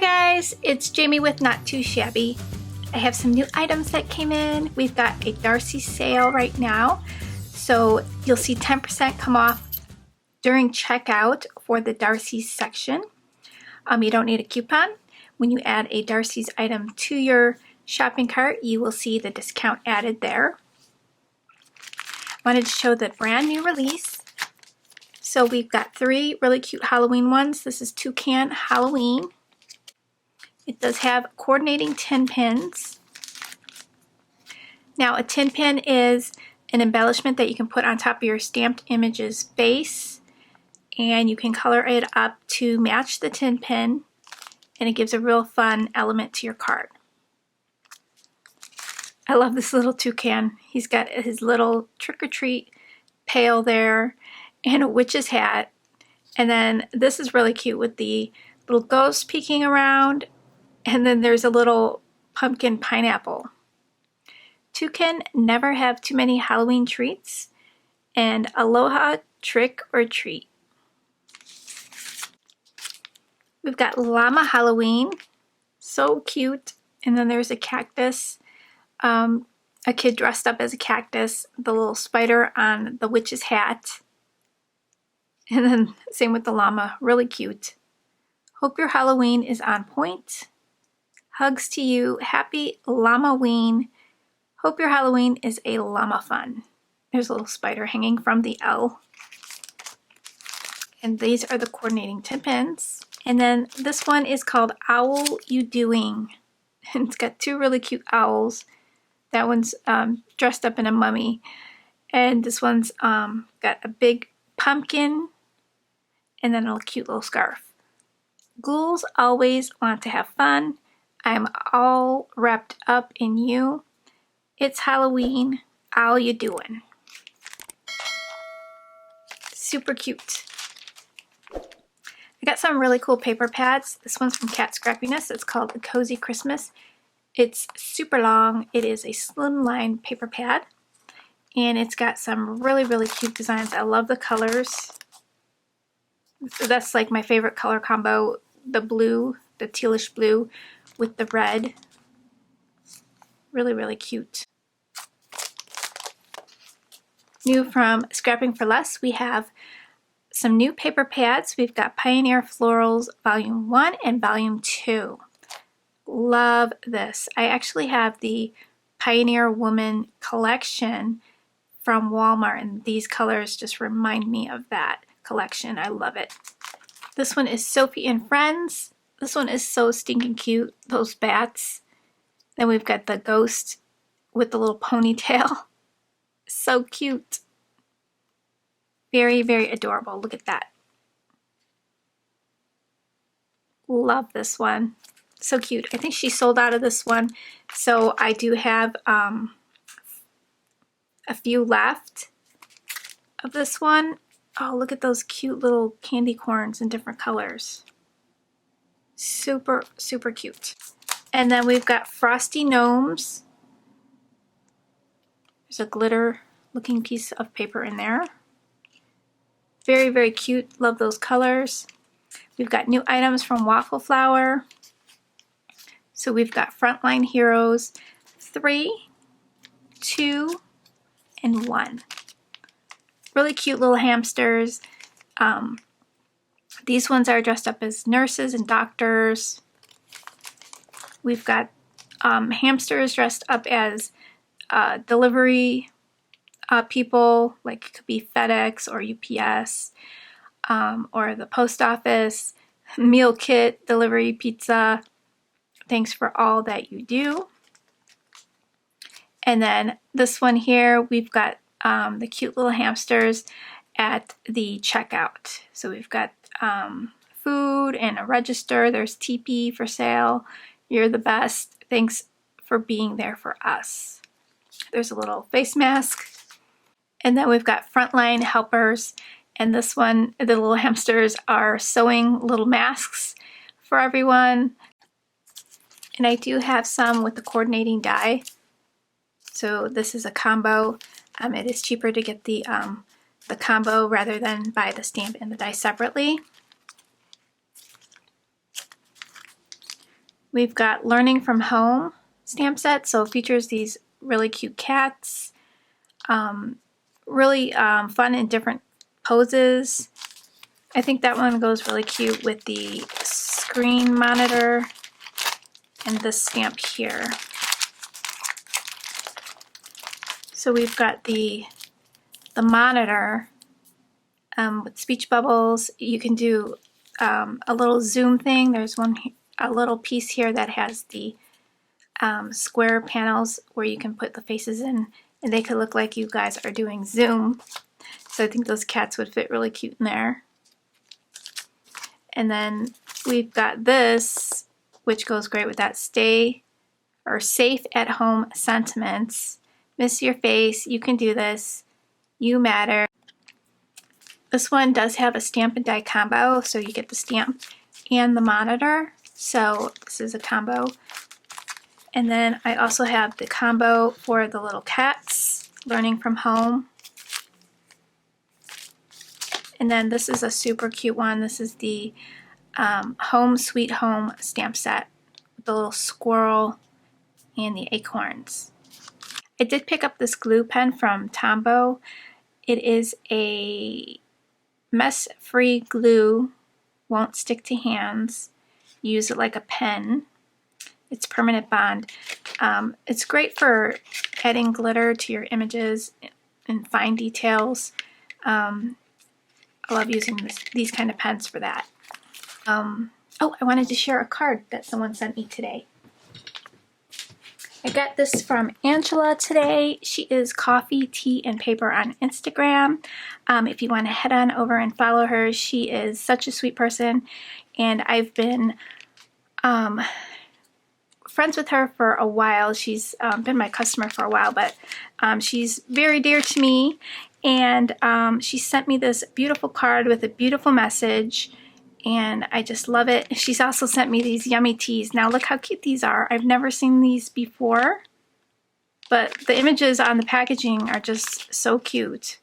Hi guys, it's Jamie with Not Too Shabby. I have some new items that came in. We've got a Darcie sale right now, so you'll see 10% come off during checkout for the Darcie section. You don't need a coupon. When you add a Darcie's item to your shopping cart, you will see the discount added there. Wanted to show the brand new release. So we've got 3 really cute Halloween ones. This is Toucan Halloween. It does have coordinating 10 pins. Now a 10 pin is an embellishment that you can put on top of your stamped images base, and you can color it up to match the 10 pin, and it gives a real fun element to your card. I love this little toucan. He's got his little trick-or-treat pail there and a witch's hat, and then this is really cute with the little ghost peeking around. And then there's a little pumpkin pineapple. Toucan never have too many Halloween treats, and aloha trick or treat. We've got llama Halloween, so cute. And then there's a cactus, a kid dressed up as a cactus, the little spider on the witch's hat. And then same with the llama, really cute. Hope your Halloween is on point. Hugs to you. Happy Llama-ween. Hope your Halloween is a llama fun. There's a little spider hanging from the L. And these are the coordinating 10 pins. And then this one is called Owl You Doing. And it's got 2 really cute owls. That one's dressed up in a mummy. And this one's got a big pumpkin and then a cute little scarf. Ghouls always want to have fun. I'm all wrapped up in you. It's Halloween. How you doing? Super cute. I got some really cool paper pads. This one's from Cat Scrappiness. It's called A Cozy Christmas. It's super long. It is a slimline paper pad. And it's got some really, really cute designs. I love the colors. That's like my favorite color combo. The blue, the tealish blue, with the red. Really, really cute. New from Scrapping for Less, we have some new paper pads. We've got Pioneer Florals Volume 1 and Volume 2. Love this. I actually have the Pioneer Woman collection from Walmart, and these colors just remind me of that collection. I love it. This one is Sophie and Friends. This one is so stinking cute, those bats. Then we've got the ghost with the little ponytail. So cute. Very, very adorable. Look at that. Love this one. So cute. I think she sold out of this one, so I do have a few left of this one. Oh, look at those cute little candy corns in different colors. Super, super cute. And then we've got Frosty Gnomes. There's a glitter looking piece of paper in there. Very, very cute. Love those colors. We've got new items from Waffle Flower. So we've got Frontline Heroes 3, 2, and 1. Really cute little hamsters. These ones are dressed up as nurses and doctors. We've got hamsters dressed up as delivery people, like it could be FedEx or UPS, or the post office, meal kit, delivery pizza. Thanks for all that you do. And then this one here, we've got the cute little hamsters at the checkout. So we've got food and a register. There's TP for sale. You're the best. Thanks for being there for us. There's a little face mask. And then we've got Frontline Helpers. And this one, the little hamsters are sewing little masks for everyone. And I do have some with the coordinating die. So this is a combo. It is cheaper to get the combo rather than buy the stamp and the die separately. We've got Learning from Home stamp set, so it features these really cute cats, really fun and different poses. I think that one goes really cute with the screen monitor and this stamp here. So we've got the monitor with speech bubbles. You can do a little zoom thing. There's a little piece here that has the square panels where you can put the faces in, and they could look like you guys are doing Zoom. So I think those cats would fit really cute in there. And then we've got this, which goes great with that safe at home sentiments. Miss your face, you can do this, you matter. This one does have a stamp and die combo, so you get the stamp and the monitor. So this is a combo. And then I also have the combo for the little cats, Learning from Home. And then this is a super cute one. This is the Home Sweet Home stamp set with the little squirrel and the acorns. I did pick up this glue pen from Tombow. It is a mess-free glue, won't stick to hands. Use it like a pen. It's permanent bond. It's great for adding glitter to your images and fine details. I love using these kind of pens for that. Oh, I wanted to share a card that someone sent me today. I got this from Angela today. She is Coffee, Tea, and Paper on Instagram. If you want to head on over and follow her, she is such a sweet person, and I've been friends with her for a while. She's been my customer for a while, but she's very dear to me, and she sent me this beautiful card with a beautiful message, and I just love it. She's also sent me these yummy teas. Now look how cute these are. I've never seen these before, but the images on the packaging are just so cute.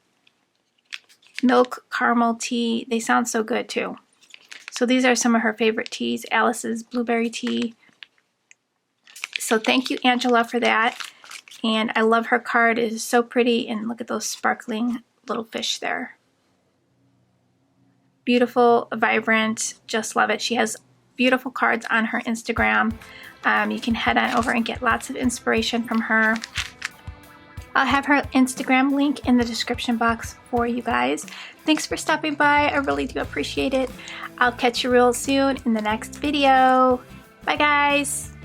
Milk caramel tea. They sound so good too. So these are some of her favorite teas. Alice's blueberry tea. So thank you, Angela, for that. And I love her card. It is so pretty, and look at those sparkling little fish there. Beautiful, vibrant, just love it. She has beautiful cards on her Instagram. You can head on over and get lots of inspiration from her. I'll have her Instagram link in the description box for you guys. Thanks for stopping by. I really do appreciate it. I'll catch you real soon in the next video. Bye, guys.